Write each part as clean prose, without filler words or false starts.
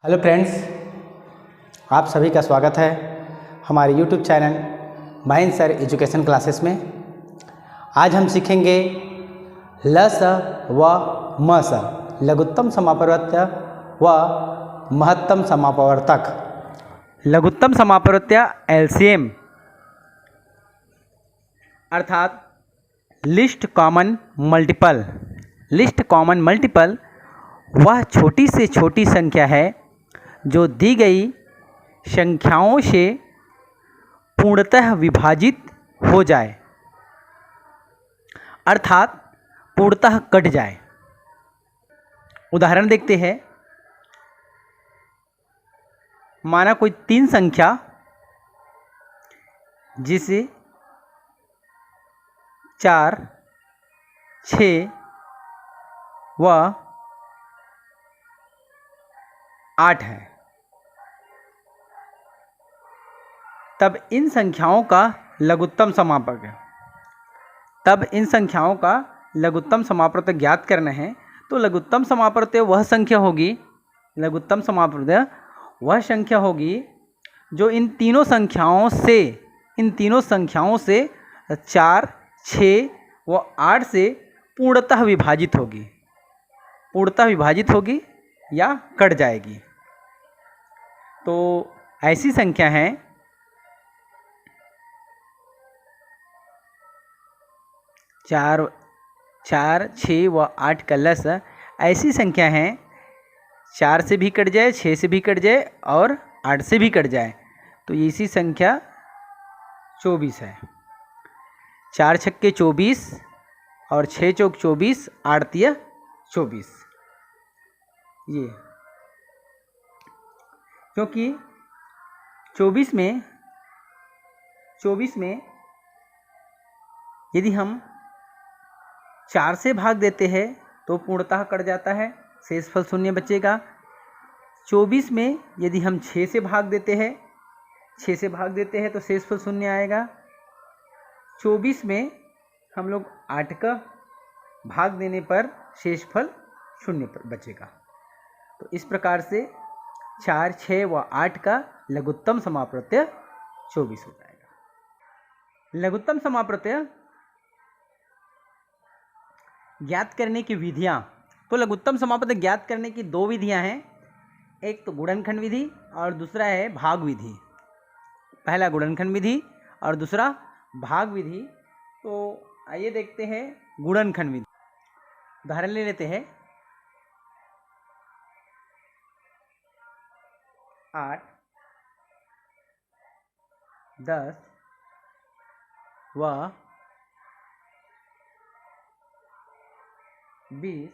Hello friends, आप सभी का स्वागत है हमारे YouTube channel Mahendra sir education classes में। आज हम सीखेंगे ल स व म स लघुत्तम समापवर्त्य व महत्तम समापवर्तक। लघुत्तम समापवर्त्य एलसीएम अर्थात list common multiple. List common multiple वह छोटी से छोटी संख्या है जो दी गई संख्याओं से पूर्णतः विभाजित हो जाए, अर्थात पूर्णतः कट जाए। उदाहरण देखते हैं। माना कोई तीन संख्या जिसे 4, 6 व 8 है। तब इन संख्याओं का लघुत्तम समापवर्त्य ज्ञात करना है। तो लघुत्तम समापवर्त्य वह संख्या होगी जो इन तीनों संख्याओं से 4, 6 व 8 से पूर्णतः विभाजित होगी या कट जाएगी। तो ऐसी संख्या हैं 4, 6 व 8 का लस ऐसी संख्या हैं 4 से भी कट जाए, 6 से भी कट जाए और 8 से भी कट जाए। तो इसी संख्या 24 है। 4 छक्के 24 और 6 चौक 24, 8 तिया 24। ये क्योंकि 24 में यदि हम 4 से भाग देते हैं तो पूर्णतः कट जाता है, शेषफल शून्य बचेगा। 24 में यदि हम 6 से भाग देते हैं तो शेषफल शून्य आएगा। 24 में हम लोग 8 का भाग देने पर शेषफल शून्य पर बचेगा। तो इस प्रकार से 4, 6 व 8 का लघुत्तम समापवर्त्य 24 हो जाएगा। लघुत्तम समापवर्त्य ज्ञात करने की विधियां। तो लघुत्तम समापवर्त्य ज्ञात करने की दो विधियां हैं। एक तो गुणनखंड विधि और दूसरा है भाग विधि। पहला गुणनखंड विधि और दूसरा भाग विधि। तो आइए देखते हैं गुणनखंड विधि। उदाहरण ले लेते हैं। 8, 10 व 20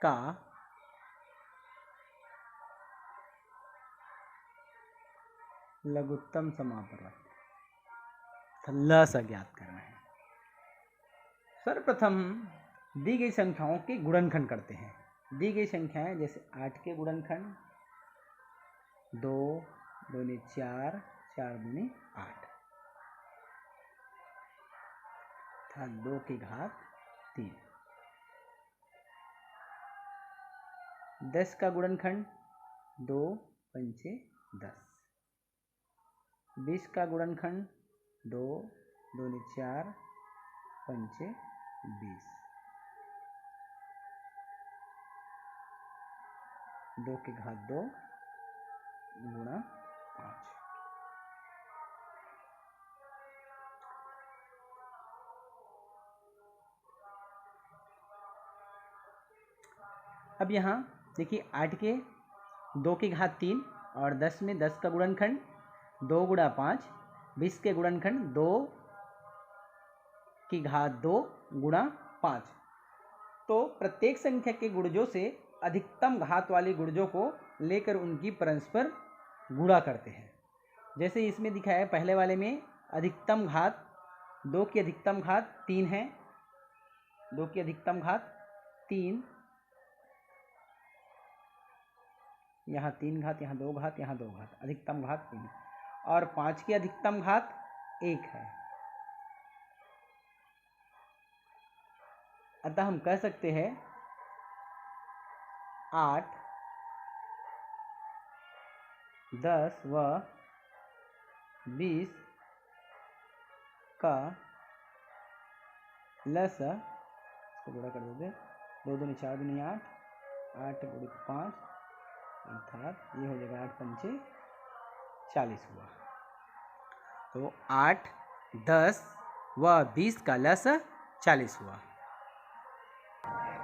का लघुत्तम समापवर्त्य ल स ज्ञात करना है। सर्वप्रथम दी गई संख्याओं के गुणनखंड करते हैं। दी गई संख्याएं जैसे 8 के गुणनखंड 2, 2 ने 4, 4 दूनी 8 था 2 की घात 3। 10 का गुणनखंड 2, 5 10। 20 का गुणनखंड 2, 2 ने 4, 5 20। 2 की घात 2 गुणा 5। अब यहाँ देखिए 8 के 2 की घात 3 और 10 में 10 का गुणनखंड 2 गुणा 5। 20 के गुणनखंड 2 की घात 2 गुणा 5। तो प्रत्येक संख्या के गुणजों से अधिकतम घात वाले गुणजों को लेकर उनकी परस्पर गुणा करते हैं। जैसे इसमें दिखाया है, पहले वाले में अधिकतम घात 2 की अधिकतम घात 3 है। 2 की अधिकतम घात 3, यहाँ 3 घात, यहाँ 2 घात, यहाँ 2 घात, अधिकतम घात 3। और 5 की अधिकतम घात 1 है। अतः हम कह सकते हैं 8, 10 व 20 का लसा, इसको गुणा कर देते, 2 दूनी 4 दूनी 8, 8 गुणित 5 अर्थात ये हो जाएगा 8 पंचे 40 हुआ। तो 8, 10 व 20 का लस 40 हुआ।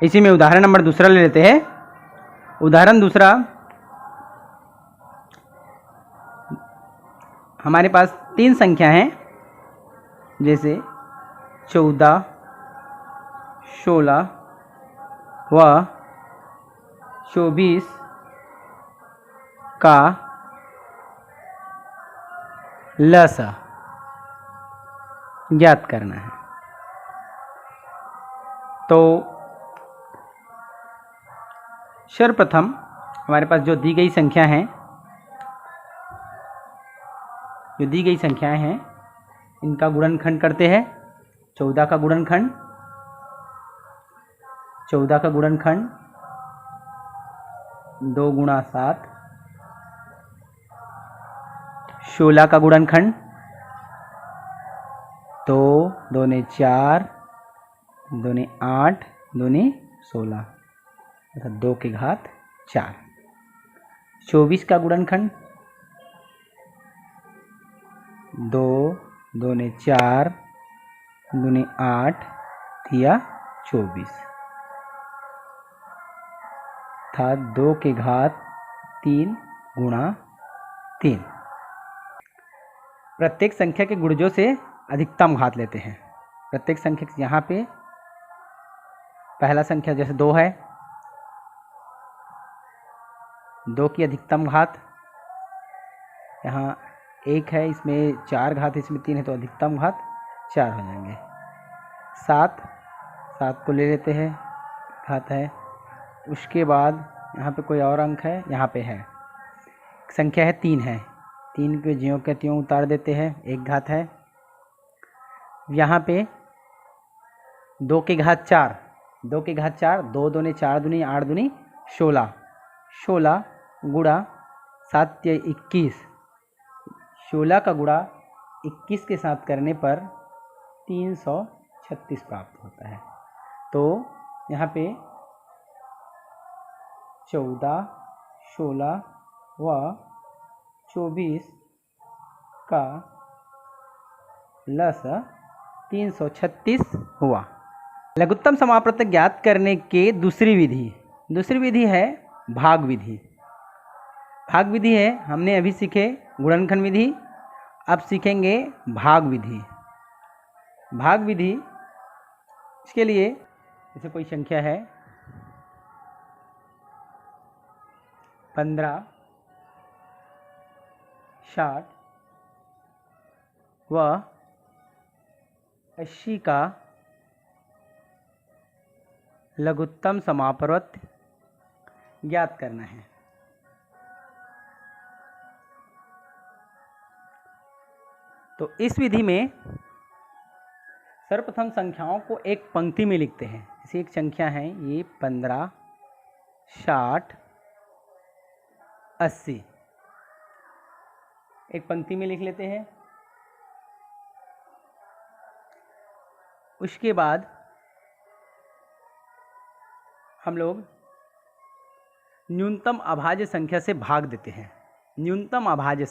इसी में उदाहरण नंबर दूसरा ले लेते हैं। उदाहरण दूसरा, हमारे पास 3 संख्या हैं, जैसे 14, 16 व 24 का लसा ज्ञात करना है। तो सर्वप्रथम हमारे पास जो दी गई संख्या हैं, इनका गुणनखंड करते हैं। 14 का गुणनखंड 2 गुणा 7, 16 का गुणनखंड 2 दूने 4, दूने 8, दूने 16 अर्थात 2 की घात 4। 24 का गुणनखंड 2 दूने 4, दूने 8 या 24 था 2 की घात 3 गुणा 3। प्रत्येक संख्या के गुणजों से अधिकतम घात लेते हैं। प्रत्येक संख्या यहाँ पे पहला संख्या जैसे 2 है, 2 की अधिकतम घात, यहाँ 1 है, इसमें 4 घात, इसमें 3 है, तो अधिकतम घात 4 हो जाएंगे। 7 को ले लेते हैं, घात है। उसके बाद यहाँ पे कोई और अंक है, यहाँ पे है संख्या है 3 है, 3 के ज्यों के त्यों उतार देते हैं, 1 घात है। यहाँ पे 2 की घात 4, 2 दूनी 4 दूनी 8 दूनी 16 गुणा 7 या 21, 16 का गुणा 21 के साथ करने पर 336 प्राप्त होता है। तो यहाँ पे 14, 16 व 24 का लस 336 हुआ। लघुत्तम समापवर्तक ज्ञात करने के दूसरी विधि है भाग विधि। भाग विधि है, हमने अभी सीखे गुणनखंड विधि, अब सीखेंगे भाग विधि। भाग विधि, इसके लिए जैसे कोई संख्या है 15, 60 व 80 का लघुत्तम समापवर्त ज्ञात करना है। तो इस विधि में सर्वप्रथम संख्याओं को एक पंक्ति में लिखते हैं। जैसे एक संख्या है ये 15, 60, 80, एक पंक्ति में लिख लेते हैं। उसके बाद हम लोग न्यूनतम अभाज्य संख्या से भाग देते हैं। न्यूनतम अभाज्य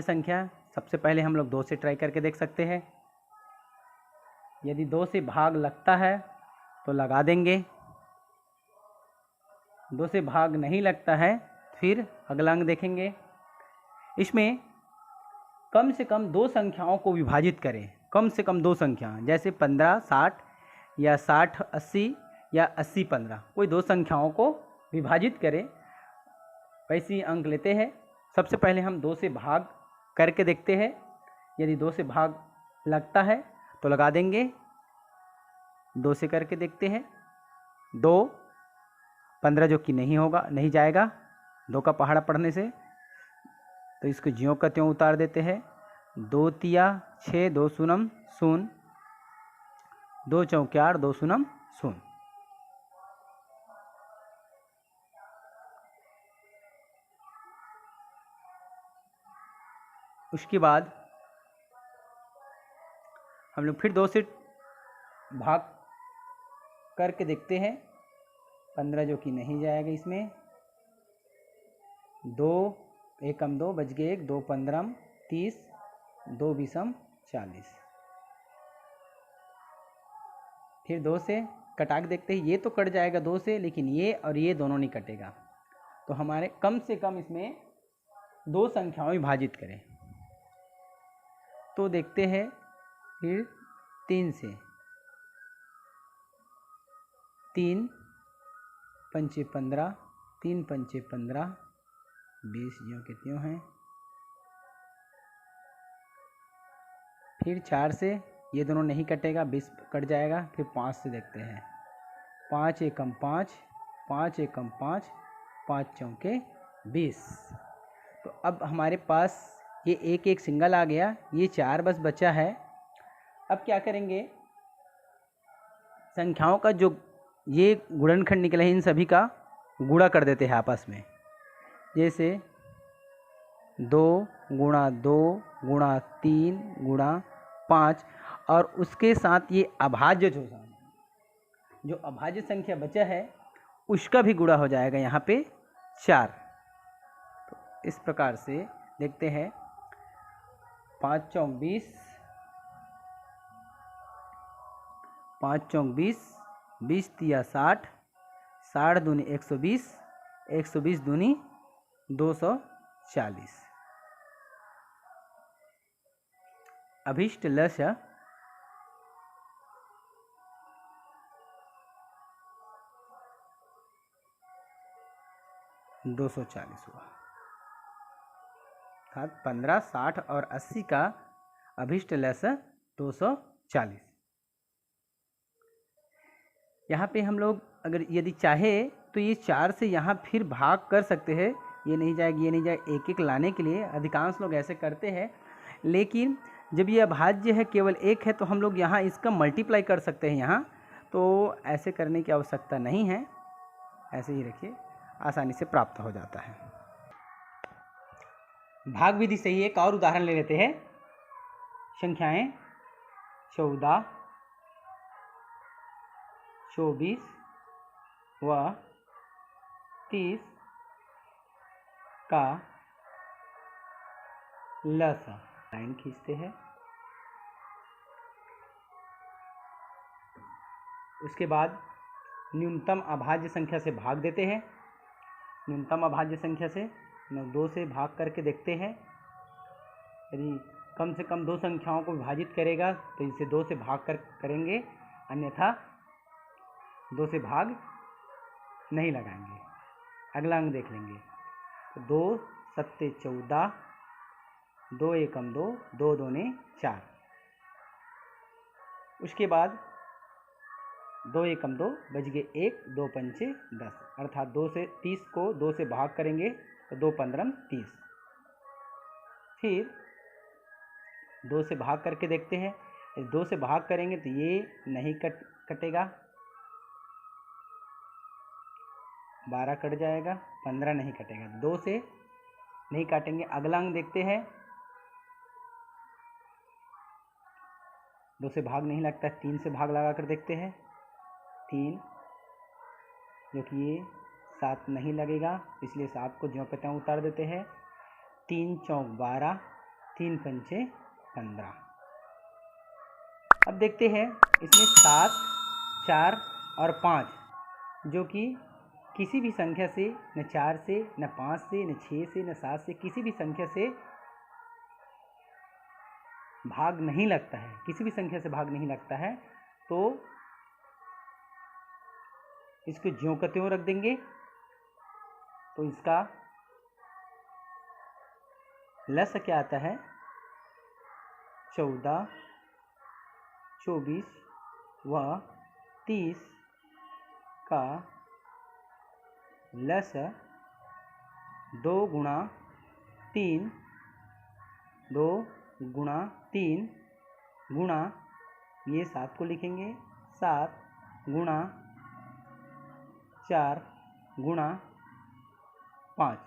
संख्या सबसे पहले हम लोग 2 से ट्राई करके देख सकते हैं। यदि 2 से भाग लगता है तो लगा देंगे, 2 से भाग नहीं लगता है फिर अगला अंक देखेंगे। इसमें कम से कम 2 संख्याओं को विभाजित करें, कम से कम 2 संख्या, जैसे 15, 60 या 60, 80 या 80, 15, कोई 2 संख्याओं को विभाजित करें, वैसे ही अंक लेते हैं। सबसे पहले हम 2 से भाग करके देखते हैं। यदि 2 से भाग लगता है तो लगा देंगे, 2 से करके देखते हैं। 2, 15 जो कि नहीं जाएगा 2 का पहाड़ा पढ़ने से, तो इसको ज्यों का त्यों उतार देते हैं। 2 तिया 6, 2 शून्य 0, 2 चौके 8, 2 शून्य शून्य। उसके बाद हम लोग फिर 2 से भाग करके देखते हैं। 15 जो कि नहीं जाएगा इसमें। 2 एकम 2 बच गए 1, 2 15 30, 2 बीसम 40। फिर 2 से कटा के देखते हैं। ये तो कट जाएगा 2 से, लेकिन ये और ये दोनों नहीं कटेगा। तो हमारे कम से कम इसमें 2 संख्याओं में विभाजित करें। तो देखते हैं फिर 3 से। 3 पंचे 15, 3 पंचे 15, 20 ज्यों के त्यों हैं। फिर 4 से, ये दोनों नहीं कटेगा, 20 कट जाएगा। फिर 5 से देखते हैं। 5 एकम 5, 5 एकम 5, 5 चौके 20। तो अब हमारे पास ये एक एक सिंगल आ गया। ये 4 बस बचा है। अब क्या करेंगे, संख्याओं का जो ये गुणनखंड निकले हैं इन सभी का गुणा कर देते हैं आपस में। जैसे 2 गुणा 2 गुणा 3 गुणा 5, और उसके साथ ये अभाज्य जो अभाज्य संख्या बचा है उसका भी गुणा हो जाएगा यहाँ पे 4। तो इस प्रकार से देखते हैं। 5 चौक 20, 5 चौक 20, 20 तिया 60, 60 दूनी 120, 120 दूनी 240। अभिष्ट लक्ष्य 240 हुआ। अर्थात 15, 60 और 80 का अभिष्ट लक्ष्य 240। यहाँ पे हम लोग अगर यदि चाहे तो ये 4 से यहाँ फिर भाग कर सकते हैं। ये नहीं जाएगी, ये नहीं जाएगी, एक एक लाने के लिए अधिकांश लोग ऐसे करते हैं। लेकिन जब ये अभाज्य है, केवल एक है, तो हम लोग यहाँ इसका मल्टीप्लाई कर सकते हैं यहाँ। तो ऐसे करने की आवश्यकता नहीं है, ऐसे ही रखिए, आसानी से प्राप्त हो जाता है। भाग विधि से ही एक और उदाहरण ले लेते हैं। संख्याएं 14, 24 व 30 का लसा। लाइन खींचते हैं। उसके बाद न्यूनतम अभाज्य संख्या से भाग देते हैं। न्यूनतम अभाज्य संख्या से 2 से भाग करके देखते हैं। यदि कम से कम 2 संख्याओं को विभाजित करेगा तो इसे 2 से भाग कर करेंगे, अन्यथा 2 से भाग नहीं लगाएंगे। अगला अंक देख लेंगे। 2 सत्ते 14, 2 एकम 2, 2 दूने 4। उसके बाद 2 एकम 2 बच गए 1, 2 पंचे 10। अर्थात 2 से 30 को 2 से भाग करेंगे तो 2 15 30। फिर 2 से भाग करके देखते हैं। 2 से भाग करेंगे तो ये नहीं कटेगा, 12 कट जाएगा, 15 नहीं कटेगा। 2 से नहीं काटेंगे। अगला अंक देखते हैं। 2 से भाग नहीं लगता, 3 से भाग लगा कर देखते हैं। 3 जो कि ये 7 नहीं लगेगा, इसलिए 7 को ज्यों कहते हैं उतार देते हैं। 3 चौक 12, 3 पंचे 15। अब देखते हैं इसमें 7, 4 और 5 जो कि किसी भी संख्या से, न 4 से, न 5 से, न 6 से, न 7 से, किसी भी संख्या से भाग नहीं लगता है। किसी भी संख्या से भाग नहीं लगता है, तो इसको ज्यों का त्यों रख देंगे। तो इसका लस क्या आता है? 14, 24 व 30 का लस 2 गुणा 3, 2 गुणा 3 गुणा, ये 7 को लिखेंगे, 7 गुणा 4 गुणा 5।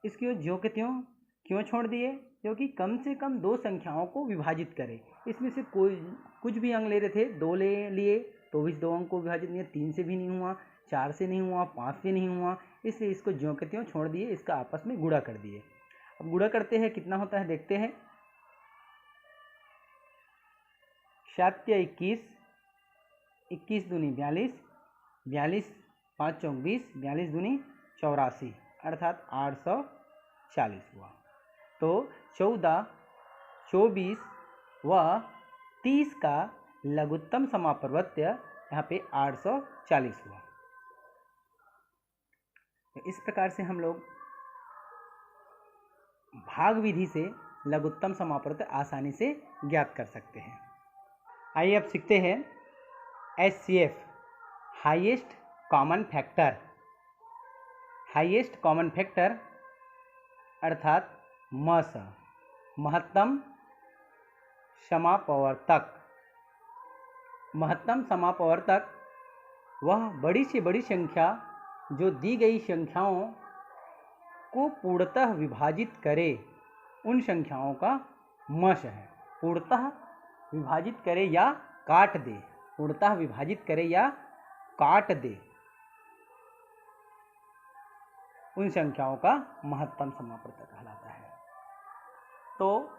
इसको ज्यों के त्यों क्यों छोड़ दिए? क्योंकि कम से कम 2 संख्याओं को विभाजित करें। इसमें से कोई कुछ भी अंक ले रहे थे, 2 ले लिए तो भी 2 अंक को विभाजित नहीं, 3 से भी नहीं हुआ, 4 से नहीं हुआ, 5 से नहीं हुआ, इसलिए इसको ज्यों के त्यों छोड़ दिए, इसका आपस में गुणा कर दिए। अब गुणा करते हैं, कितना होता है देखते हैं। 7 या 21, 21 दूनी 42, 42 5 चौक 20, 42 दूनी 84, अर्थात 840 हुआ। तो 14, 24 व 30 का लघुत्तम समापवर्त्य यहाँ पे 840 हुआ। तो इस प्रकार से हम लोग भाग विधि से लघुत्तम समापवर्त्य आसानी से ज्ञात कर सकते हैं। आइए अब सीखते हैं HCF, highest common factor. Highest common factor अर्थात मस, महत्तम समापवर्तक। महत्तम समापवर्तक वह बड़ी से बड़ी संख्या जो दी गई संख्याओं को पूर्णतः विभाजित करे, उन संख्याओं का मस है। पूर्णतः विभाजित करे या काट दे, पूर्णतः विभाजित करे या काट दे, उन संख्याओं का महत्तम समापवर्तक कहलाता है। तो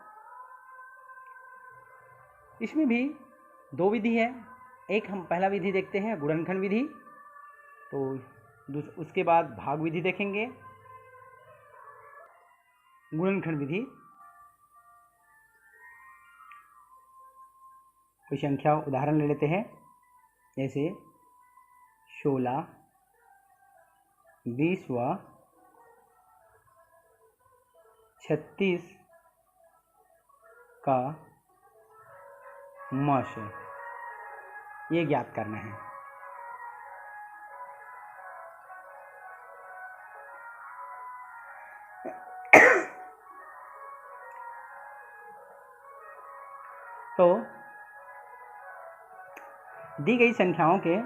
इसमें भी 2 विधि है। एक हम पहला विधि देखते हैं, गुणनखंड विधि, तो उसके बाद भाग विधि देखेंगे। गुणनखंड विधि, कोई संख्या उदाहरण ले लेते हैं, जैसे 16, 20 व 36 का मस, ये ज्ञात करना है। तो दी गई संख्याओं के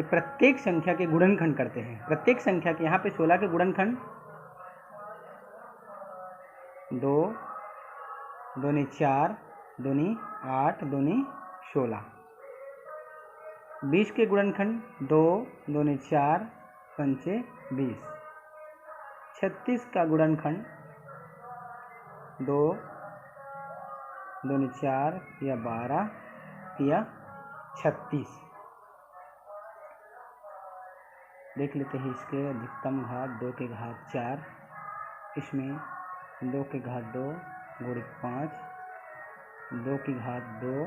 प्रत्येक संख्या के गुणनखंड करते हैं। प्रत्येक संख्या के, यहाँ पे 16 के गुणनखंड 2 दूनी 4 दूनी 8 दूनी 16। 20 के गुणनखंड 2 दूनी 4 पंचे 20। 36 का गुणनखंड 2 दूनी 4 या 12 या 36। देख लेते हैं इसके अधिकतम घात 2 के घात 4, इसमें 2 के घात 2 गुणित 5, 2 की घात 2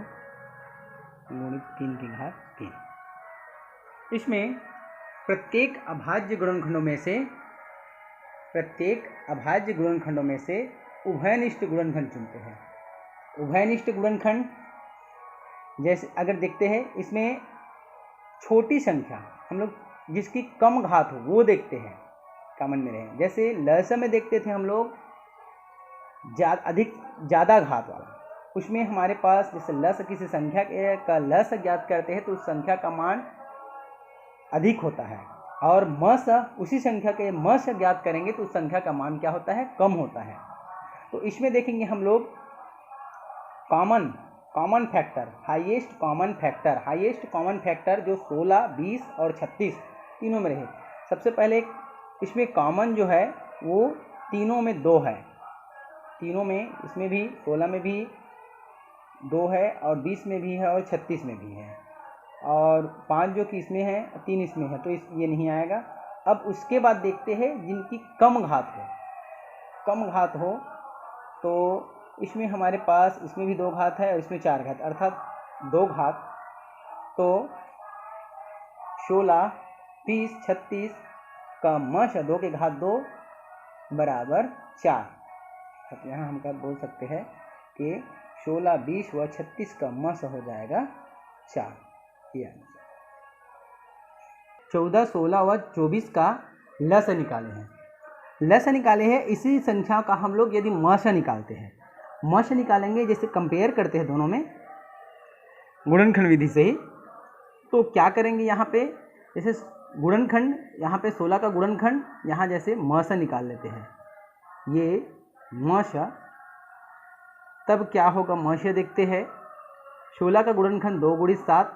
गुणित 3 की घात 3। इसमें प्रत्येक अभाज्य गुणनखंडों में से उभयनिष्ठ गुणनखंड चुनते हैं। उभयनिष्ठ गुणनखंड जैसे अगर देखते हैं, इसमें छोटी संख्या हम लोग जिसकी कम घात हो वो देखते हैं, कॉमन में रहे। जैसे लस में देखते थे हम लोग ज़्यादा घात वाला, उसमें हमारे पास जैसे लस किसी संख्या का लस ज्ञात करते हैं तो उस संख्या का मान अधिक होता है, और मस उसी संख्या के मस ज्ञात करेंगे तो उस संख्या का मान क्या होता है, कम होता है। तो इसमें देखेंगे हम लोग common factor, highest common factor जो 16, 20 और 36 तीनों में रहे। सबसे पहले इसमें कॉमन जो है वो तीनों में 2 है, तीनों में, इसमें भी 16 में भी 2 है और 20 में भी है और 36 में भी है, और 5 जो कि इसमें है, 3 इसमें है, तो ये नहीं आएगा। अब उसके बाद देखते हैं जिनकी कम घात हो तो इसमें हमारे पास, इसमें भी 2 घात है और इसमें 4 घात, अर्थात 2 घात। तो 16, 30, 36 का मस 2 के घात 2 बराबर 4। तो यहाँ हम बोल सकते हैं कि 16, 20 व 36 का मस हो जाएगा 4। ये आंसर। 14, 16 व 24 का लस निकाले हैं। इसी संख्या का हम लोग यदि मस निकालते हैं, मश निकालेंगे, जैसे कंपेयर करते हैं दोनों में गुणनखंड विधि से ही, तो क्या करेंगे यहाँ पे, जैसे गुणनखंड यहाँ पे 16 का गुणनखंड यहाँ जैसे म से निकाल लेते हैं, ये म श, तब क्या होगा म श देखते हैं। 16 का गुणनखंड 2 गुणित 7,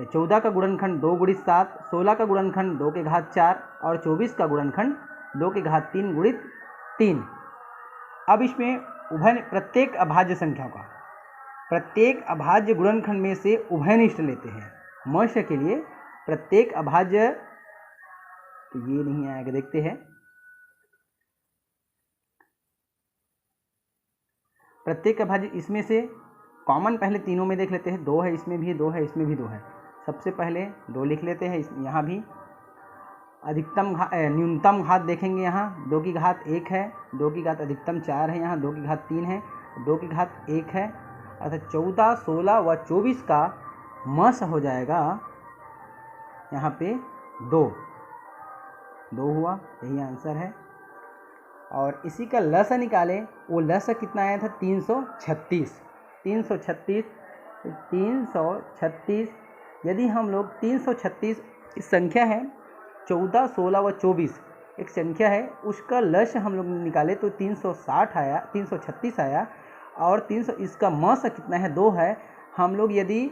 14 का गुणनखंड 2 गुणित 7, 16 का गुणनखंड 2 के घात 4 और 24 का गुणनखंड 2 के घात 3 गुणित 3। अब इसमें उभय प्रत्येक अभाज्य संख्या का प्रत्येक अभाज्य गुणनखंड में से उभयनिष्ठ लेते हैं। म श के लिए प्रत्येक अभाज्य, तो ये नहीं आएगा, देखते हैं। प्रत्येक अभाज्य इसमें से कॉमन पहले तीनों में देख लेते हैं। 2 है, इसमें भी 2 है, इसमें भी 2 है। सबसे पहले 2 लिख लेते हैं। यहाँ भी अधिकतम न्यूनतम घात देखेंगे, यहाँ 2 की घात 1 है, 2 की घात अधिकतम 4 है, यहाँ 2 की घात 3 है, 2 की घात 1 है, अर्थात 14, 16 व 24 का म स हो जाएगा यहाँ पे 2 हुआ, यही आंसर है। और इसी का ल स निकाले, वो ल स कितना आया था, 336। 336 यदि हम लोग 336 इस संख्या है 14, 16 व 24 एक संख्या है, उसका लक्ष्य हम लोग निकाले तो 360 आया, 336 आया। और 300 इसका म स कितना है, 2 है। हम लोग यदि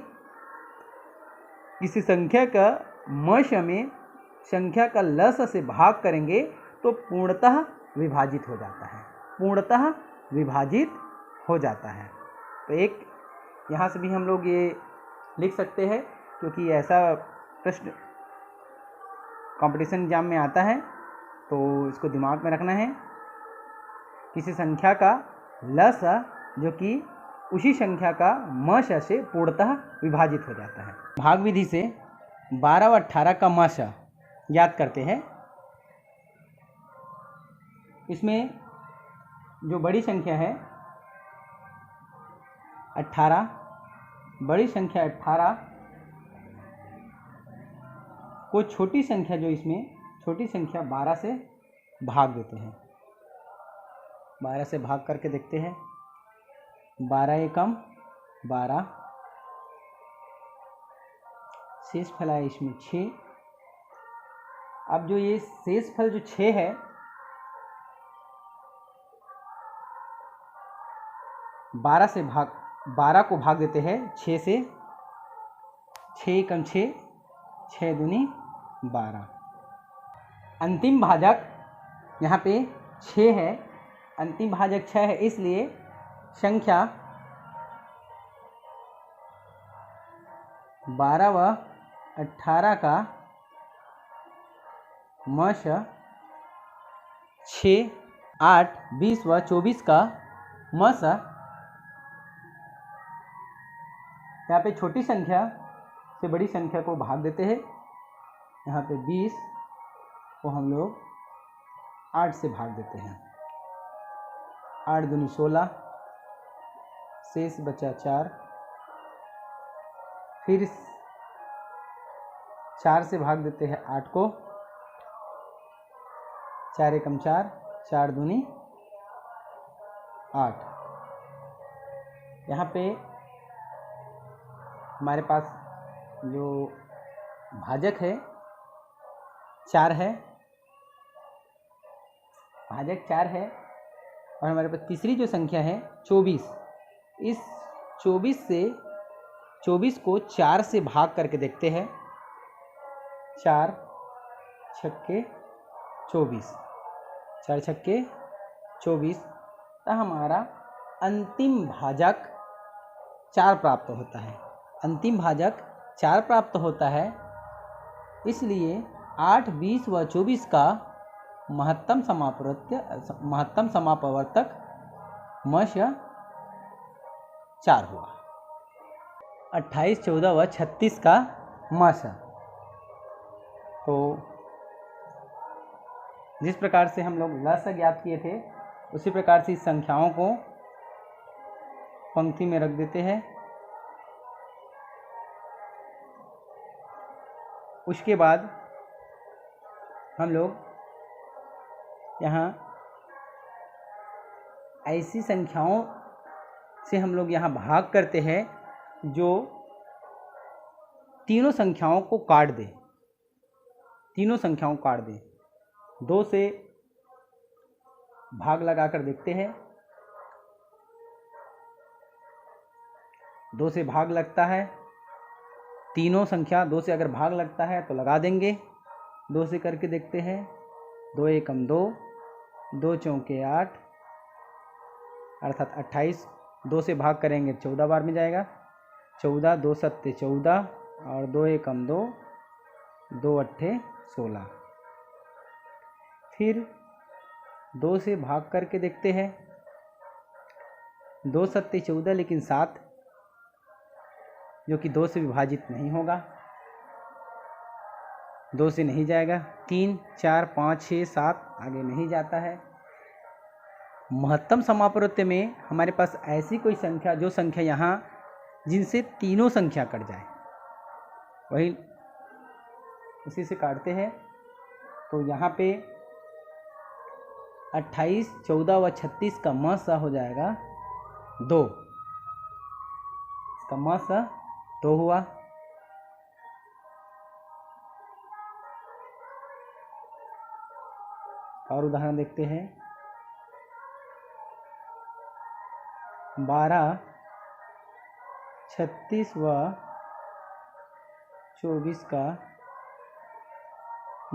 किसी संख्या का म श में संख्या का ल स से भाग करेंगे तो पूर्णतः विभाजित हो जाता है, पूर्णतः विभाजित हो जाता है। तो एक यहाँ से भी हम लोग ये लिख सकते हैं, क्योंकि ऐसा प्रश्न कंपटीशन एग्जाम में आता है, तो इसको दिमाग में रखना है। किसी संख्या का ल स जो कि उसी संख्या का म श से पूर्णतः विभाजित हो जाता है। भाग विधि से 12 व 18 का म श ज्ञात करते हैं। इसमें जो बड़ी संख्या है 18, बड़ी संख्या 18 को छोटी संख्या, जो इसमें छोटी संख्या 12 से भाग देते हैं। 12 से भाग करके देखते हैं। 12 एकम 12, शेष फल आया इसमें 6। अब जो ये शेष फल जो 6 है, 12 को भाग देते हैं 6 से। 6 एकम 6, 6 दूनी 12। अंतिम भाजक यहाँ पे 6 है, अंतिम भाजक 6 है, इसलिए संख्या 12 व 18 का म श 6, 8, 20 व 24 का म स, यहाँ पे छोटी संख्या से बड़ी संख्या को भाग देते हैं। यहाँ पे 20 को हम लोग 8 से भाग देते हैं। 8 दूनी 16, शेष बचा 4। फिर 4 से भाग देते हैं 8 को। 4 एकम 4, 4 दूनी 8। यहाँ पे हमारे पास जो भाजक है 4 है, भाजक 4 है। और हमारे पास तीसरी जो संख्या है 24, इस 24 को 4 से भाग करके देखते हैं। 4 छक्के 24, 4 छक्के 24, तो हमारा अंतिम भाजक 4 प्राप्त होता है। अंतिम भाजक 4 प्राप्त होता है, इसलिए 8, 20 व 24 का महत्तम समापवर्तक म श 4 हुआ। 28, 14 व 36 का म श। तो जिस प्रकार से हम लोग ल स ज्ञात किए थे, उसी प्रकार से इस संख्याओं को पंक्ति में रख देते हैं। उसके बाद हम लोग यहाँ ऐसी संख्याओं से हम लोग यहाँ भाग करते हैं जो तीनों संख्याओं को काट दे, तीनों संख्याओं को काट दे। 2 से भाग लगाकर देखते हैं। 2 से भाग लगता है, तीनों संख्या 2 से अगर भाग लगता है तो लगा देंगे। 2 से करके देखते हैं। 2 एकम 2, 2 चौके 8 अर्थात 28। 2 से भाग करेंगे 14 बार में जाएगा। 14, 2 सत्ते 14 और 2 एकम 2, 2 अट्ठे 16। फिर 2 से भाग करके देखते हैं। 2 सत्ते 14 लेकिन 7 जो कि 2 से विभाजित नहीं होगा, 2 से नहीं जाएगा। 3, 4, 5, 6, 7 आगे नहीं जाता है। महत्तम समापवर्त्य में हमारे पास ऐसी कोई संख्या, जो संख्या यहाँ जिनसे तीनों संख्या कट जाए, वही उसी से काटते हैं। तो यहाँ पे 28, 14 व 36 का म सा हो जाएगा 2, इसका म सा 2 हुआ। और उदाहरण देखते हैं। 12, 36 व 24 का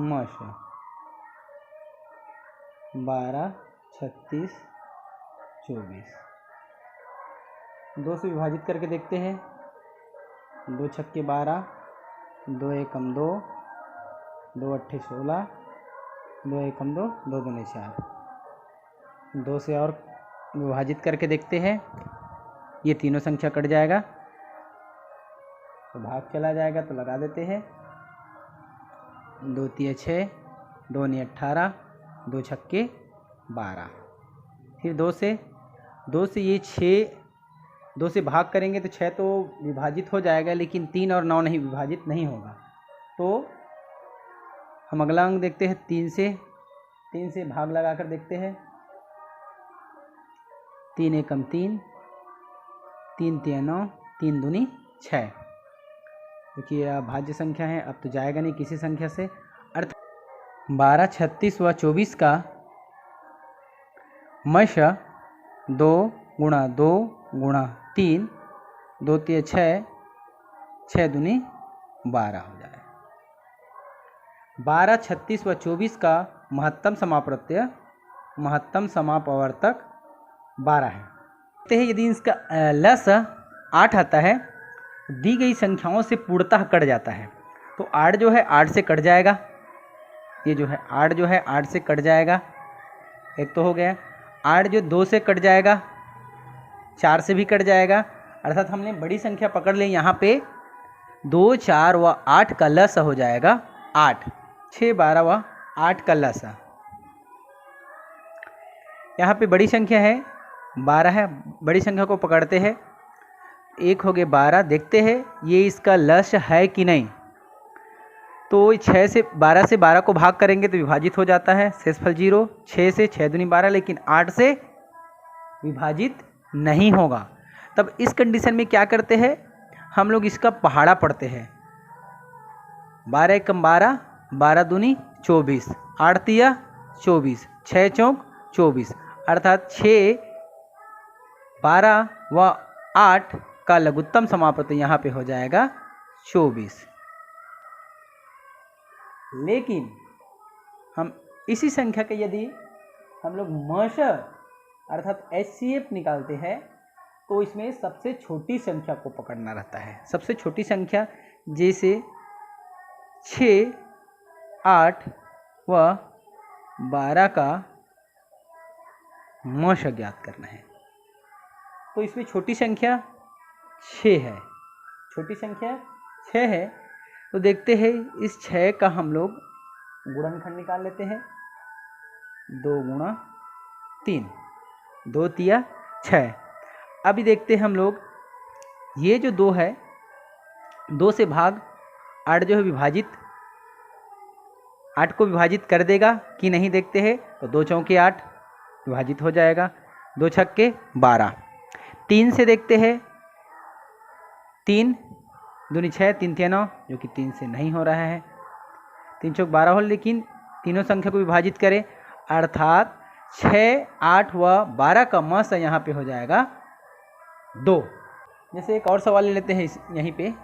म सा 12, 36, 24। 2 से विभाजित करके देखते हैं। 2 छक्के 12, 2 एकम 2, 2 अट्ठे 16, 2 एकम 2, 2 दूने 4। 2 से और विभाजित करके देखते हैं। ये तीनों संख्या कट जाएगा तो भाग चला जाएगा, तो लगा देते हैं। 2 तिया 6, 2 नी 18, 2 छक्के 12। फिर 2 से ये 6, 2 से भाग करेंगे तो 6 तो विभाजित हो जाएगा, लेकिन 3 और 9 नहीं, विभाजित नहीं होगा। तो हम अगला अंक देखते हैं। 3 से भाग लगाकर देखते हैं। 3 एकम 3, 3 तिया 9, 3 दूनी 6, क्योंकि यह भाज्य संख्या है, अब तो जाएगा नहीं किसी संख्या से। अर्थ 12, 36 व 24 का म श 2 गुणा 2 गुणा 3, 2 तिया 6, 6 दूनी 12 हो जाए। 12, 36 व 24 का महत्तम समापवर्त्य, महत्तम समापवर्तक 12 है। देखते हैं यदि इसका लस 8 आता है, दी गई संख्याओं से पूर्णतः कट जाता है। तो 8 जो है 8 से कट जाएगा, ये जो है 8 जो है 8 से कट जाएगा, एक तो हो गया। 8 जो 2 से कट जाएगा, 4 से भी कट जाएगा, अर्थात हमने बड़ी संख्या पकड़ ली। यहाँ पे 2, 4 व 8 का लस हो जाएगा 8, 6, 12 व 8 का लस। यहाँ पे बड़ी संख्या है 12 है, बड़ी संख्या को पकड़ते हैं। 1 हो गए 12, देखते हैं ये इसका लस है कि नहीं। तो 6 से 12 से 12 को भाग करेंगे तो विभाजित हो जाता है, शेषफल 0। 6 से 6 दूनी 12, लेकिन 8 से विभाजित नहीं होगा। तब इस कंडीशन में क्या करते हैं हम लोग, इसका पहाड़ा पढ़ते हैं। 12 एकम 12, 12 दूनी 24, 8 तिया 24, 6 चौक 24, अर्थात 6, 12 व 8 का लघुत्तम समापवर्त्य यहाँ पे हो जाएगा 24। लेकिन हम इसी संख्या के यदि हम लोग मश अर्थात HCF निकालते हैं तो इसमें सबसे छोटी संख्या को पकड़ना रहता है। सबसे छोटी संख्या जैसे 6, 8 व 12 का मश ज्ञात करना है। तो इसमें छोटी संख्या 6 है, छोटी संख्या 6 है। तो देखते हैं इस 6 का हम लोग गुणनखंड निकाल लेते हैं। 2 गुणा 3, 2 तिया 6। अभी देखते हैं हम लोग, ये जो 2 है, 2 से भाग 8 जो है विभाजित, 8 को विभाजित कर देगा कि नहीं देखते हैं। तो 2 चौके 8 विभाजित हो जाएगा, 2 छक्के 12। 3 से देखते हैं, 3 दूनी 6, 3 3 9, जो कि 3 से नहीं हो रहा है। 3 चौक 12 हो, लेकिन तीनों संख्या को विभाजित करें, अर्थात 6, 8 व 12 का मस यहाँ पे हो जाएगा 2। जैसे एक और सवाल ले लेते हैं यहीं पे,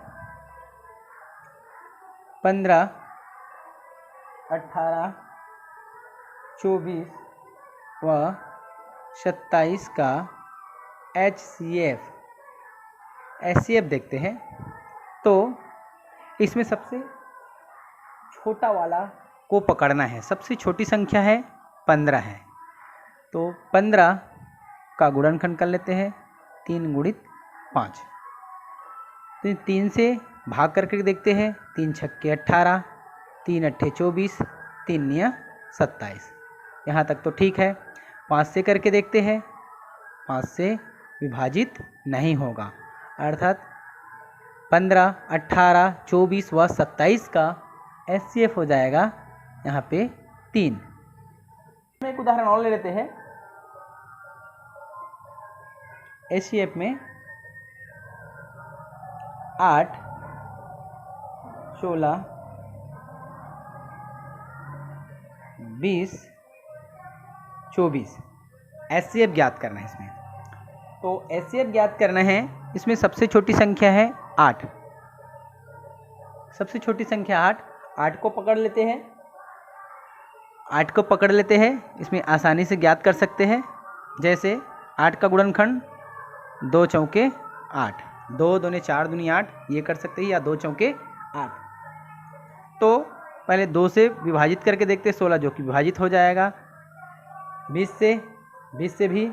15, 18, 24 व 27 का HCF देखते हैं। तो इसमें सबसे छोटा वाला को पकड़ना है। सबसे छोटी संख्या है 15 है, तो 15 का गुणनखंड कर लेते हैं, 3 गुणित 5। तो 3 से भाग करके देखते हैं, 3 छक्के 18, 3 अट्ठे 24, 3 निया 27। यहाँ तक तो ठीक है। 5 से करके देखते हैं, 5 से विभाजित नहीं होगा, अर्थात 15, 18, 24 व 27 का HCF हो जाएगा यहाँ पे 3। एक उदाहरण और ले लेते हैं। HCF में 8, 16, 20, 24 HCF ज्ञात करना है इसमें। तो HCF ज्ञात करना है, इसमें सबसे छोटी संख्या है 8। सबसे छोटी संख्या 8 को पकड़ लेते हैं। 8 को पकड़ लेते हैं, इसमें आसानी से ज्ञात कर सकते हैं। जैसे 8 का गुणनखंड 2 चौके 8, 2 दूनी 4 दूनी 8, ये कर सकते हैं, या 2 चौके 8। तो पहले 2 से विभाजित करके देखते हैं, 16 जो कि विभाजित हो जाएगा। 20 से भी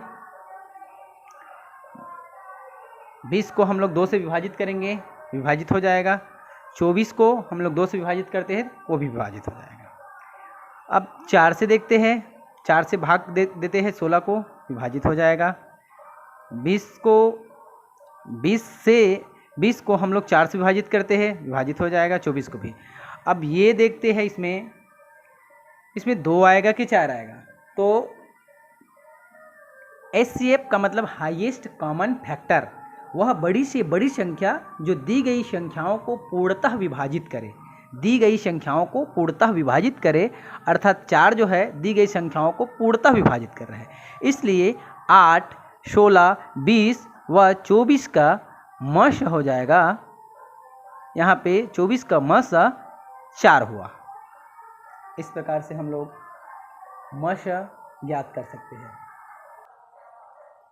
20 को हम लोग 2 से विभाजित करेंगे, विभाजित हो जाएगा। 24 को हम लोग 2 से विभाजित करते हैं, वो भी विभाजित हो जाएगा। अब 4 से देखते हैं, 4 से भाग देते हैं 16 को, विभाजित हो जाएगा। 20 को हम लोग 4 से विभाजित करते हैं, विभाजित हो जाएगा। 24 को भी। अब ये देखते हैं इसमें 2 आएगा कि 4 आएगा। तो HCF का मतलब हाईएस्ट कॉमन फैक्टर, वह बड़ी से बड़ी संख्या जो दी गई संख्याओं को पूर्णतः विभाजित करे, दी गई संख्याओं को पूर्णतः विभाजित करे, अर्थात 4 जो है दी गई संख्याओं को पूर्णतः विभाजित कर रहा है। इसलिए 8, 16, 20 व 24 का मश हो जाएगा, यहाँ पे 24 का मश 4 हुआ। इस प्रकार से हम लोग मश ज्ञात कर सकते हैं।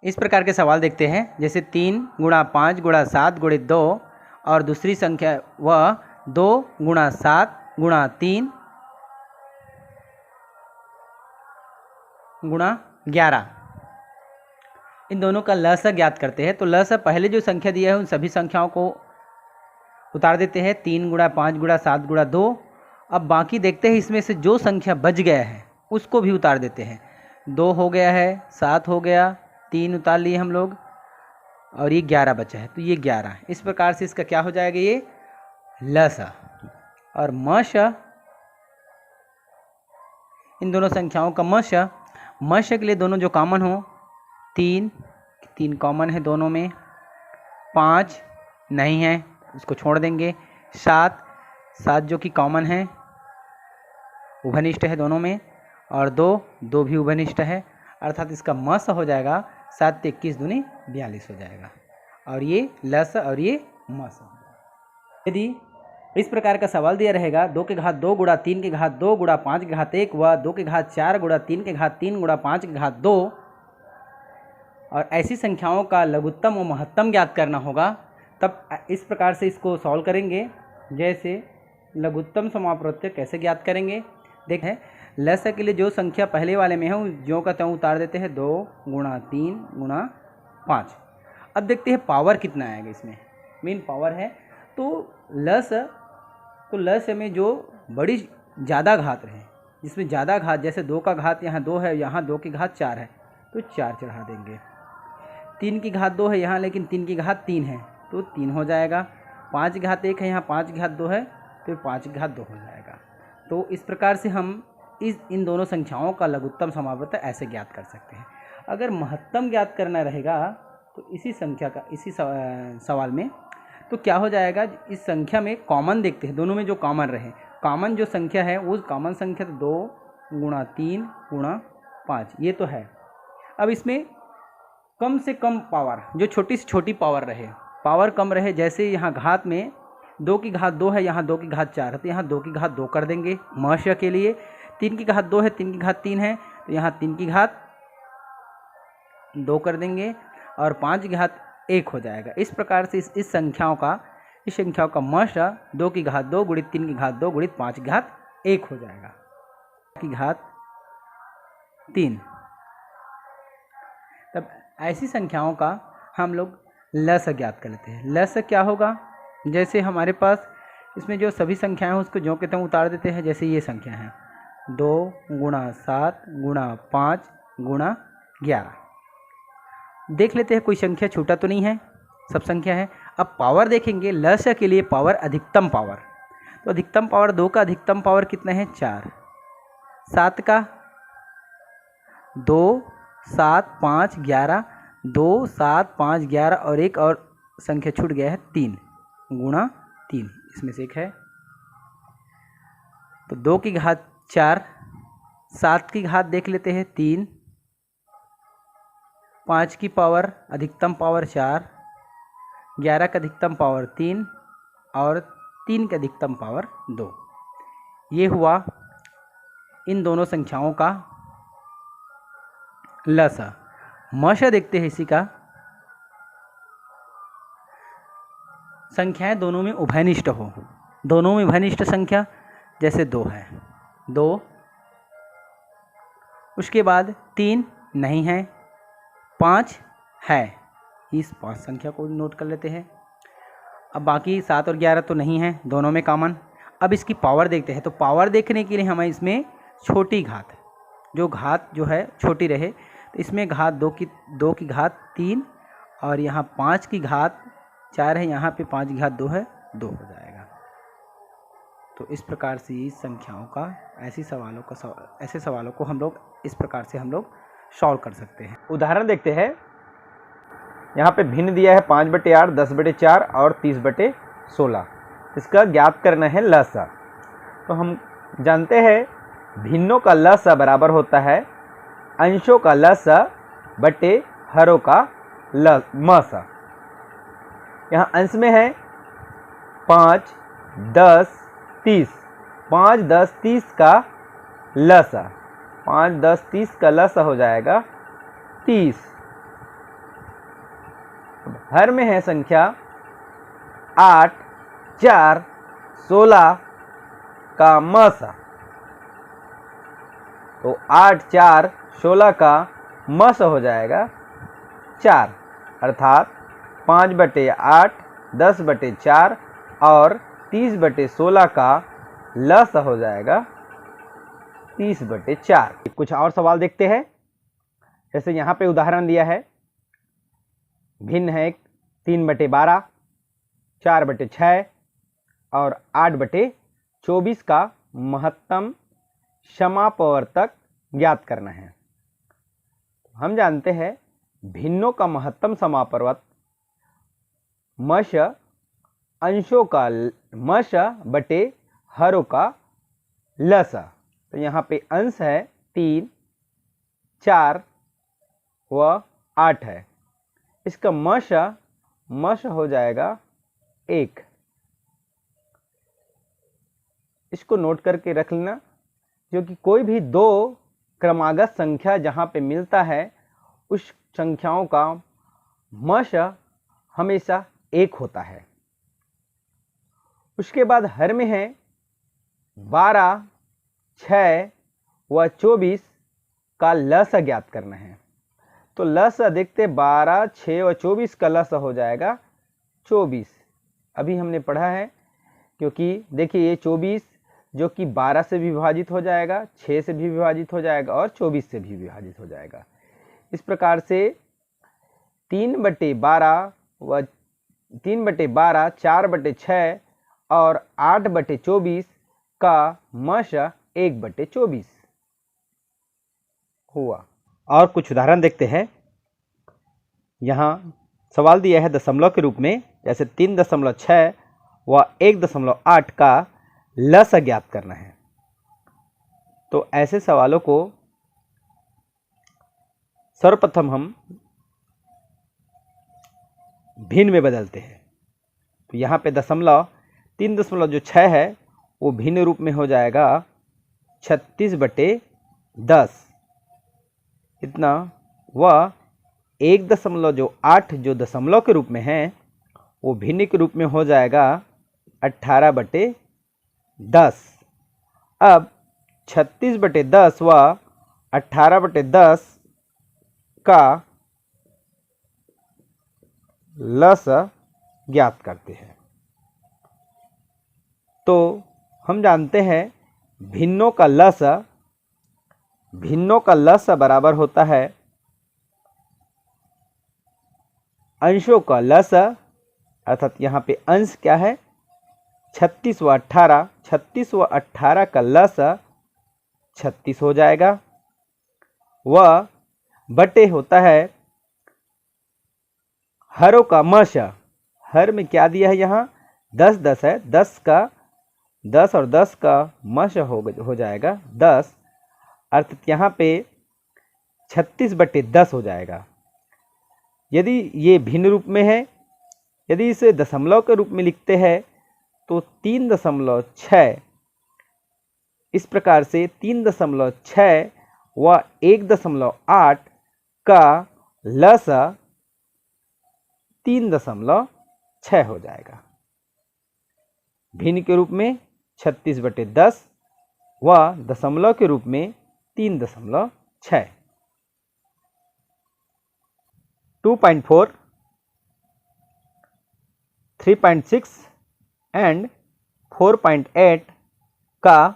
इस प्रकार के सवाल देखते हैं, जैसे 3 गुणा 5 गुणा 7 गुणित 2, और दूसरी संख्या वह 2 गुणा 7 गुणा 3 गुणा 11। इन दोनों का लसा ज्ञात करते हैं। तो लसा पहले जो संख्या दिया है उन सभी संख्याओं को उतार देते हैं, 3 गुणा 5 गुणा 7 गुणा 2। अब बाकी देखते हैं, इसमें से जो संख्या बच गया है उसको भी उतार देते हैं। 2 हो गया है, 7 हो गया, 3 उतार लिए हम लोग, और ये 11 बचा है, तो ये 11। इस प्रकार से इसका क्या हो जाएगा, ये लसा। और मश, इन दोनों संख्याओं का मश के लिए दोनों जो कॉमन हो, 3 कॉमन है दोनों में, 5 नहीं है, इसको छोड़ देंगे। 7 जो कि कॉमन है, उभनिष्ठ है दोनों में, और 2 भी उभनिष्ठ है, अर्थात इसका मस हो जाएगा 7 × 21 दूनी 42 हो जाएगा। और ये लस और ये मस। यदि इस प्रकार का सवाल दिया रहेगा 2 के घात 2 गुणा 3 के घात 2 गुणा 5 के घात 1 व 2 के घात 4 गुणा 3 के घात 3 गुणा 5 के घात 2, और ऐसी संख्याओं का लघुत्तम और महत्तम ज्ञात करना होगा, तब इस प्रकार से इसको सॉल्व करेंगे। जैसे लघुत्तम समापवर्त्य कैसे ज्ञात करेंगे, देखें। लस के लिए जो संख्या पहले वाले में है जो का त्यों उतार देते हैं, 2 गुणा 3 गुणा 5। अब देखते हैं पावर कितना आएगा, इसमें मेन पावर है। तो लस में जो बड़ी ज़्यादा घात रहे, जिसमें ज़्यादा घात, जैसे 2 का घात यहाँ 2 है, यहाँ 2 की घात 4 है, तो 4 चढ़ा देंगे। 3 की घात 2 है यहाँ, लेकिन 3 की घात 3 है, तो 3 हो जाएगा। 5 की घात 1 है, यहाँ 5 की घात 2 है, तो 5 की घात 2 हो जाएगा। तो इस प्रकार से हम इन दोनों संख्याओं का लघुत्तम समापवर्त्य ऐसे ज्ञात कर सकते हैं। अगर महत्तम ज्ञात करना रहेगा, तो इसी संख्या का इसी सवाल में तो क्या हो जाएगा, इस संख्या में कॉमन देखते हैं, दोनों में जो कॉमन रहे, कॉमन जो संख्या है वो कॉमन संख्या तो 2 गुणा 3 गुणा 5 ये तो है। अब इसमें कम से कम पावर, जो छोटी से छोटी पावर रहे, पावर कम रहे, जैसे यहाँ घात में 2 की घात 2 है, यहाँ 2 की घात 4 है, तो यहाँ 2 की घात 2 कर देंगे मश के लिए। 3 की घात 2 है, 3 की घात 3 है, तो यहाँ 3 की घात 2 कर देंगे और 5 की घात 1 हो जाएगा। इस प्रकार से इस संख्याओं का मश 2 की घात 2 गुणित 3 की घात 2 गुणित 5 की घात 1 हो जाएगा, की घात 3। तब ऐसी संख्याओं का हम लोग लस ज्ञात कर लेते हैं। लस क्या होगा, जैसे हमारे पास इसमें जो सभी संख्याएं हैं उसको जो कहते हैं उतार देते हैं। जैसे ये संख्या है 2 गुणा 7 गुणा 5 गुणा 11। देख लेते हैं कोई संख्या छूटा तो नहीं है, सब संख्या है। अब पावर देखेंगे, लस के लिए पावर अधिकतम पावर, तो अधिकतम पावर 2 का अधिकतम पावर कितना है 4, 7 का 2 7 5 11, 2 7 5 11 और एक और संख्या छूट गया है 3 गुणा 3, इसमें से एक है। तो 2 की घात 4, 7 की घात देख लेते हैं 3, 5 की पावर अधिकतम पावर 4, 11 का अधिकतम पावर 3 और 3 का अधिकतम पावर 2। ये हुआ इन दोनों संख्याओं का लसा। मशा देखते हैं इसी का। संख्याएं दोनों में उभयनिष्ठ हो, दोनों में उभयनिष्ठ संख्या जैसे 2 है, 2, उसके बाद 3 नहीं है, 5 है, इस 5 संख्या को नोट कर लेते हैं। अब बाकी 7 और 11 तो नहीं है, दोनों में कॉमन। अब इसकी पावर देखते हैं, तो पावर देखने के लिए हमें इसमें छोटी घात, जो घात जो है छोटी रहे, तो इसमें घात 2 की घात 3 और यहाँ 5 की घात 4 है, यहाँ पे 5 की घात 2 है, 2 हो जाएगा। तो इस प्रकार से इस संख्याओं का ऐसे सवालों को हम लोग इस प्रकार से हम लोग सॉल्व कर सकते हैं। उदाहरण देखते हैं। यहाँ पे भिन्न दिया है 5/8, 10/4 और 30/16। इसका ज्ञात करना है लसा। तो हम जानते हैं भिन्नों का लसा बराबर होता है अंशों का लसा बटे हरों का मसा। यहाँ अंश में है 5, 10, 30। 5, 10, 30 का लसा, 5, 10, 30 का लसा हो जाएगा 30। हर में है संख्या 8, 4, 16 का मसा। तो 8, 4, 16 का मसा हो जाएगा 4, अर्थात 5/8, 10/4 और 30/16 का लसा हो जाएगा 30/4। कुछ और सवाल देखते हैं। जैसे यहाँ पे उदाहरण दिया है, भिन्न है 3/12, 4/6 और 8/24 का महत्तम समापवर्तक ज्ञात करना है। हम जानते हैं भिन्नों का महत्तम समापवर्तक मश अंशों का मश बटे हरों का लसा। तो यहाँ पे अंश है 3, 4 व 8 है। इसका मश हो जाएगा 1। इसको नोट करके रख लेना, क्योंकि कोई भी 2 क्रमागत संख्या जहाँ पे मिलता है उस संख्याओं का मश हमेशा 1 होता है। उसके बाद हर में है 12, 6 व 24 का लसा ज्ञात करना है। तो लसा देखते 12, 6 व 24 का लसा हो जाएगा 24। अभी हमने पढ़ा है, क्योंकि देखिए ये 24 जो कि 12 से भी विभाजित हो जाएगा, 6 से भी विभाजित हो जाएगा और 24 से भी विभाजित हो जाएगा। इस प्रकार से 3/12 व 3/12, 4/6 और 8/24 का मश 1/24 हुआ। और कुछ उदाहरण देखते हैं। यहाँ सवाल दिया है दशमलव के रूप में, जैसे 3.6 व 1.8 का लसा ज्ञात करना है। तो ऐसे सवालों को सर्वप्रथम हम भिन्न में बदलते हैं। तो यहाँ पे दशमलव 3.6 है वो भिन्न रूप में हो जाएगा 36/10 इतना, व 1.8 जो दशमलव के रूप में है वो भिन्न के रूप में हो जाएगा 18/10। अब 36/10 व 18/10 का लसा ज्ञात करते हैं। तो हम जानते हैं भिन्नों का लसा बराबर होता है अंशों का लसा, अर्थात यहाँ पे अंश क्या है 36 व 18, 36 व 18 का लसा 36 हो जाएगा, व बटे होता है हरों का मशा। हर में क्या दिया है यहाँ 10 है, 10 और 10 का मशा हो जाएगा 10, अर्थात यहाँ पे 36/10 हो जाएगा। यदि ये भिन्न रूप में है, यदि इसे दशमलव के रूप में लिखते हैं तो 3.6 इस प्रकार से 3.6 व 1.8 का लसा 3.6 हो जाएगा। भिन्न के रूप में 36/10 व दशमलव के रूप में 3.6। 2.4, 3.6 एंड 4.8 का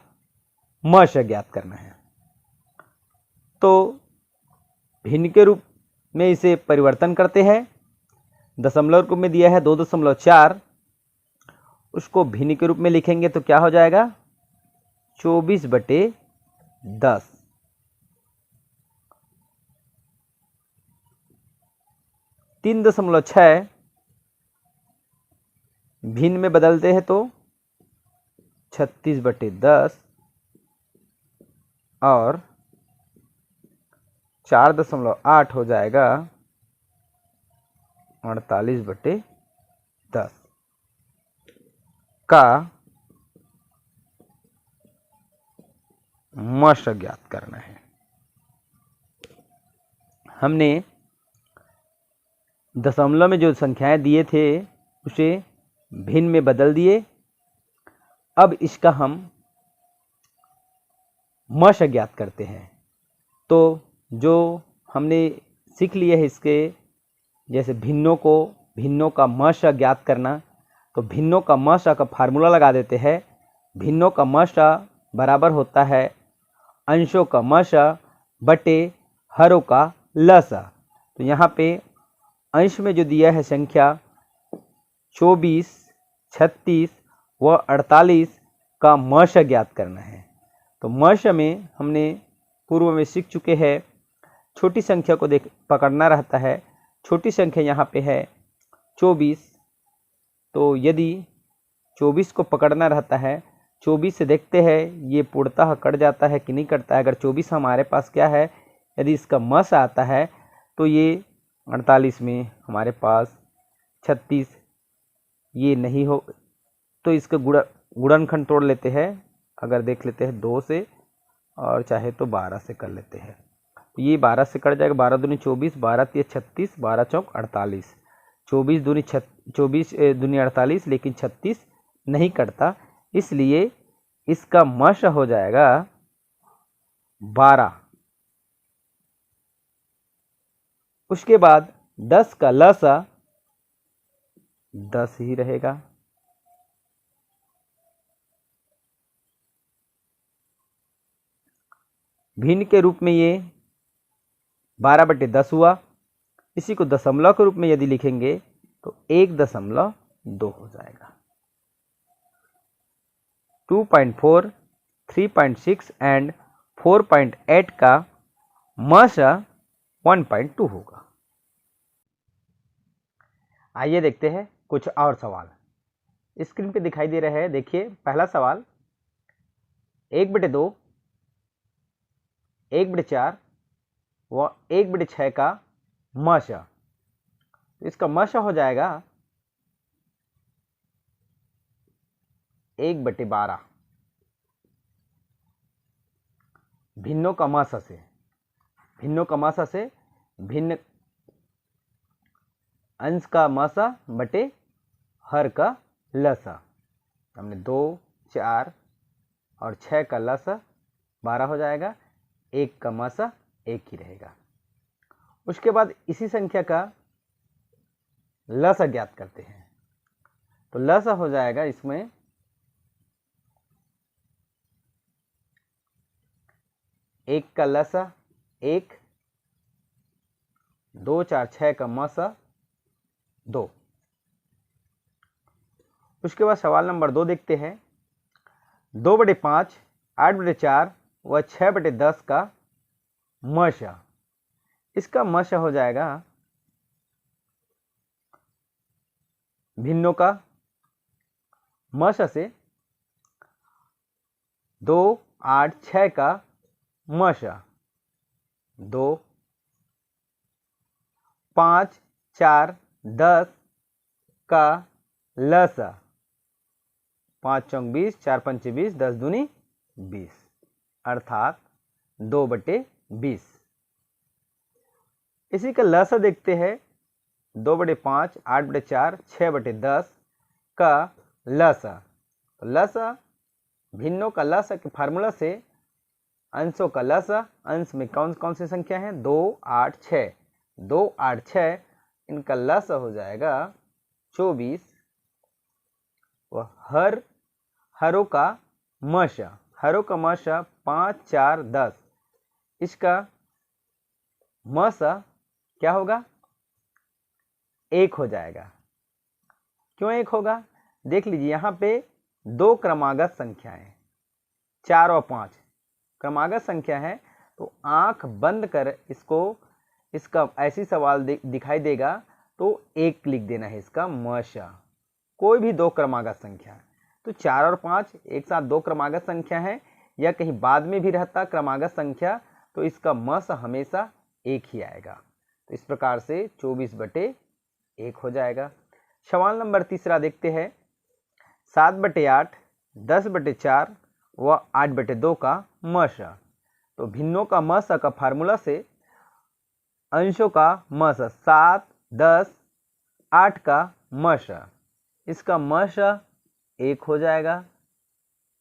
मशा ज्ञात करना है। तो भिन्न के रूप में इसे परिवर्तन करते हैं। दशमलव रूप में दिया है 2.4, उसको भिन्न के रूप में लिखेंगे तो क्या हो जाएगा 24/10। 3.6 भिन्न में बदलते हैं तो 36/10 और 4.8 हो जाएगा 48/10 का मशा ज्ञात करना है। हमने दशमलव में जो संख्याएं दिए थे उसे भिन्न में बदल दिए। अब इसका हम मशा ज्ञात करते हैं। तो जो हमने सीख लिए है इसके, जैसे भिन्नों का मशा ज्ञात करना, तो भिन्नों का मशा का फार्मूला लगा देते हैं। भिन्नों का मशा बराबर होता है अंशों का मशा बटे हरों का लसा। तो यहाँ पे अंश में जो दिया है संख्या 24, 36 व 48 का मशा ज्ञात करना है। तो मशा में हमने पूर्व में सीख चुके हैं, छोटी संख्या को पकड़ना रहता है। छोटी संख्या यहाँ पे है 24, तो यदि 24 को पकड़ना रहता है, 24 से देखते हैं ये पूर्णतः कट जाता है कि नहीं कटता है। अगर 24 हमारे पास क्या है, यदि इसका मशा आता है तो ये 48 में हमारे पास 36 ये नहीं हो, तो इसका गुणनखंड तोड़ लेते हैं। अगर देख लेते हैं 2 से, और चाहे तो 12 से कर लेते हैं। तो ये 12 से कट जाएगा, 12 दूनी 24, 12 तिया 36, 12 चौक 48, 24 दूनी 48, लेकिन 36 नहीं कटता, इसलिए इसका मशा हो जाएगा 12। उसके बाद 10 का लसा 10 ही रहेगा। भिन्न के रूप में ये 12/10 हुआ। इसी को दशमलव के रूप में यदि लिखेंगे तो 1.2 हो जाएगा। 2.4, 3.6 एंड 4.8 का मशा 1.2 होगा। आइए देखते हैं कुछ और सवाल स्क्रीन पे दिखाई दे रहे हैं। देखिए पहला सवाल 1/2, 1/4 व 1/6 का मशा। इसका मशा हो जाएगा 1/12। भिन्नों का मशा से, भिन्नों का मशा से भिन्न अंश का मशा बटे हर का लसा। हमने 2, 4 और 6 का लसा 12 हो जाएगा, 1 का मशा 1 ही रहेगा। उसके बाद इसी संख्या का लसा ज्ञात करते हैं। तो लसा हो जाएगा इसमें 1 का लसा 1, 2, 4, 6 का मसा 2। उसके बाद सवाल नंबर 2 देखते हैं। 2/5, 8/4 व 6/10 का मशा। इसका मशा हो जाएगा भिन्नों का मशा से 2, 8, 6 का मशा 2, 5, 4, 10 का लसा 5 चौक 20, 4 पंचे 20, 10 दूनी 20, अर्थात 2/20। इसी का लसा देखते हैं। 2/5, 8/4, 6/10 का लसा। तो लसा भिन्नों का लसा के फार्मूला से अंशों का लसा, अंश में कौन कौन सी संख्या है 2, 8, 6, 2, 8, 6, इनका लसा हो जाएगा 24 व हरों का मशा, हरों का मशा 5, 4, 10, इसका मशा क्या होगा 1 हो जाएगा। क्यों 1 होगा देख लीजिए। यहाँ पे 2 क्रमागत संख्याएं 4 और 5 क्रमागत संख्या है, तो आंख बंद कर इसका ऐसी सवाल दिखाई देगा तो 1 लिख देना है इसका मशा। कोई भी 2 क्रमागत संख्या, तो 4 और 5 एक साथ 2 क्रमागत संख्या है या कहीं बाद में भी रहता क्रमागत संख्या, तो इसका मशा हमेशा 1 ही आएगा। तो इस प्रकार से 24/1 हो जाएगा। सवाल नंबर 3 देखते हैं। 7/8, 10/4 व 8/2 का मशा। तो भिन्नों का मशा का फार्मूला से अंशों का मशा 7, 10, 8 का मशा, इसका मशा 1 हो जाएगा।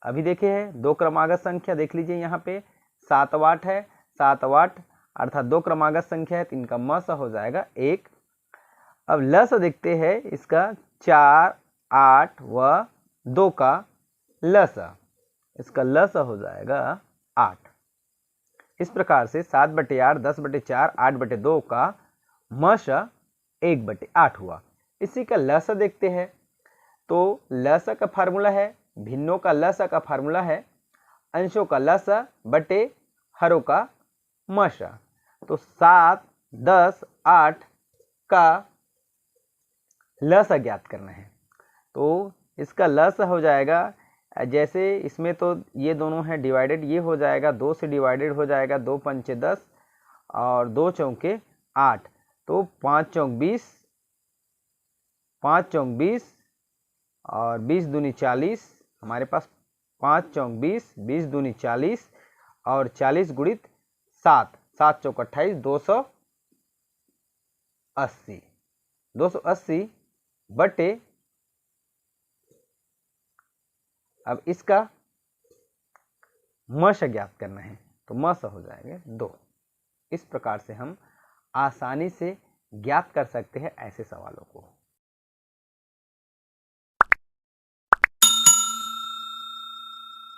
अभी देखे है 2 क्रमागत संख्या देख लीजिए। यहाँ पे 7 और 8 है, 7 और 8 अर्थात 2 क्रमागत संख्या है, तो इनका मशा हो जाएगा 1। अब लसा देखते हैं इसका 4, 8 व 2 का लसा, इसका लसा हो जाएगा 8। इस प्रकार से 7/8, 10/4, 8/2 का मशा 1/8 हुआ। इसी का लसा देखते हैं। तो लसा का फार्मूला है, भिन्नों का लसा का फार्मूला है अंशों का लसा बटे हरों का मशा। तो 7, 10, 8 का लसा ज्ञात करना है। तो इसका लसा हो जाएगा, जैसे इसमें तो ये दोनों हैं डिवाइडेड, ये हो जाएगा 2 से डिवाइडेड हो जाएगा, 2 पंचे 10 और 2 चौके 8, तो 5 चौक 20, 5 चौक 20 और 20 दूनी 40, हमारे पास 5 चौक 20, 20 दूनी 40 और 40 गुणित 7, 7 चौक 28, 280, 280 बटे, अब इसका मशा ज्ञात करना है, तो मशा हो जाएगा 2। इस प्रकार से हम आसानी से ज्ञात कर सकते हैं ऐसे सवालों को।